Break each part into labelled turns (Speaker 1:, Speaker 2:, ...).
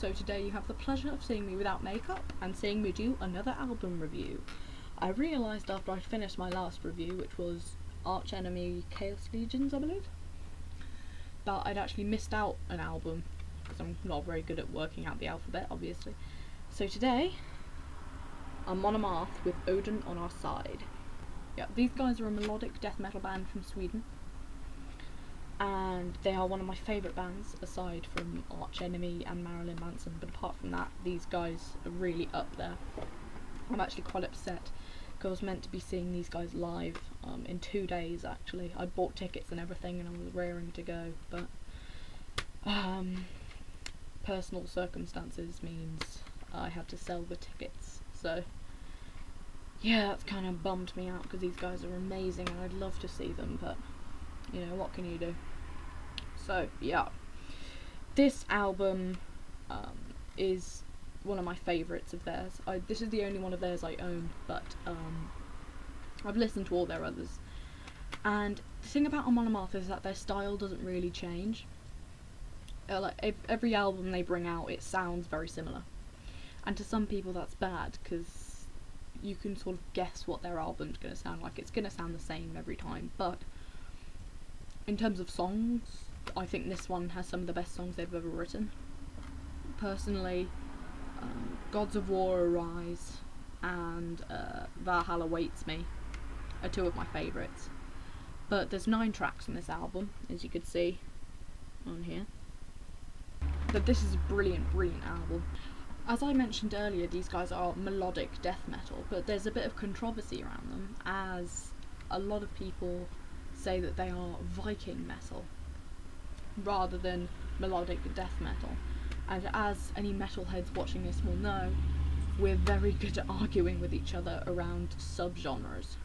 Speaker 1: So today you have the pleasure of seeing me without makeup and seeing me do another album review. I realised after I finished my last review, which was Arch Enemy Chaos Legions, I believe, that I'd actually missed out an album because I'm not very good at working out the alphabet, obviously. So today, Amon Amarth with Oden on our side. Yeah, these guys are a melodic death metal band from Sweden, and they are one of my favourite bands aside from Arch Enemy and Marilyn Manson, but apart from that, these guys are really up there. I'm actually quite upset because I was meant to be seeing these guys live in 2 days actually. I'd bought tickets and everything and I was raring to go, but personal circumstances means I had to sell the tickets, so yeah, that's kind of bummed me out because these guys are amazing and I'd love to see them, but you know, what can you do? So yeah, this album is one of my favourites of theirs. This is the only one of theirs I own, but I've listened to all their others. And the thing about Amon Amarth is that their style doesn't really change. Like every album they bring out, it sounds very similar. And to some people that's bad, because you can sort of guess what their album's going to sound like. It's going to sound the same every time, but in terms of songs, I think this one has some of the best songs they've ever written. Personally, Gods of War Arise and Valhalla Waits Me are two of my favourites. But there's 9 tracks on this album, as you could see on here. But this is a brilliant, brilliant album. As I mentioned earlier, these guys are melodic death metal, but there's a bit of controversy around them, as a lot of people say that they are Viking metal rather than melodic death metal. And as any metalheads watching this will know, we're very good at arguing with each other around subgenres.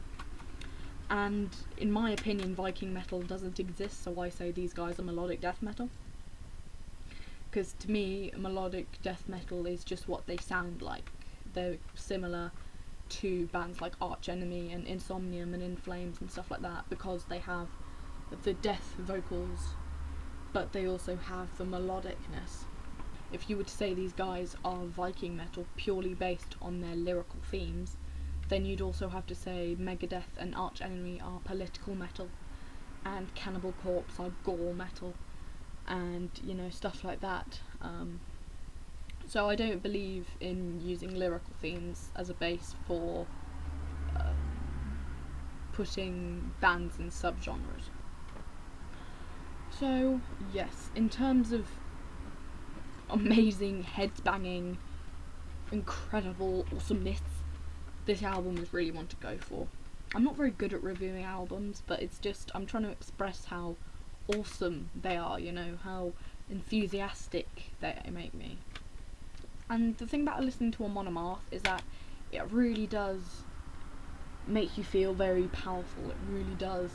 Speaker 1: And in my opinion, Viking metal doesn't exist, so I say these guys are melodic death metal. Because to me, melodic death metal is just what they sound like. They're similar to bands like Arch Enemy and Insomnium and In Flames and stuff like that, because they have the death vocals, but they also have the melodicness. If you were to say these guys are Viking metal purely based on their lyrical themes, then you'd also have to say Megadeth and Arch Enemy are political metal, and Cannibal Corpse are gore metal, and you know, stuff like that. So I don't believe in using lyrical themes as a base for putting bands in subgenres. So yes, in terms of amazing, head-banging, incredible awesomeness, this album is really one to go for. I'm not very good at reviewing albums, but it's just, I'm trying to express how awesome they are, you know, how enthusiastic they make me. And the thing about listening to Amon Amarth is that it really does make you feel very powerful. It really does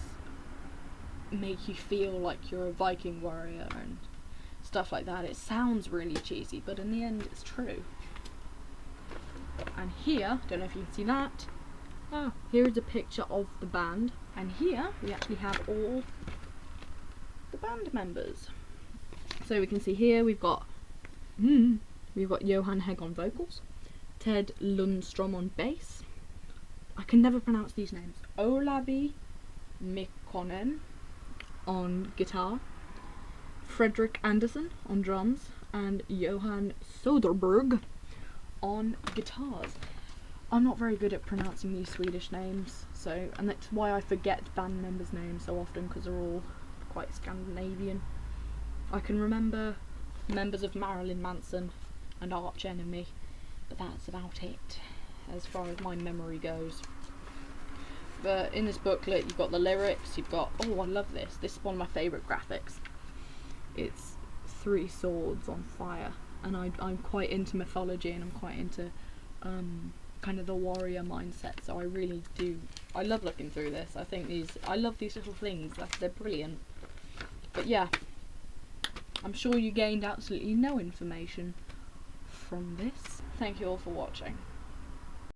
Speaker 1: make you feel like you're a Viking warrior and stuff like that. It sounds really cheesy, but in the end it's true. And here, don't know if you can see that, here is a picture of the band, and here we actually have all the band members. So we can see here we've got Johan Hegg on vocals, Ted Lundstrom on bass, I can never pronounce these names, Olavi Mikkonen on guitar, Fredrik Andersson on drums, and Johan Söderberg on guitars. I'm not very good at pronouncing these Swedish names, and that's why I forget band members' names so often, because they're all quite Scandinavian. I can remember members of Marilyn Manson and Arch Enemy, but that's about it as far as my memory goes. But in this booklet you've got the lyrics, you've got, oh, I love this, this is one of my favourite graphics. It's 3 swords on fire, and I'm quite into mythology, and I'm quite into kind of the warrior mindset, so I love looking through this. I love these little things, they're brilliant. But yeah, I'm sure you gained absolutely no information from this. Thank you all for watching.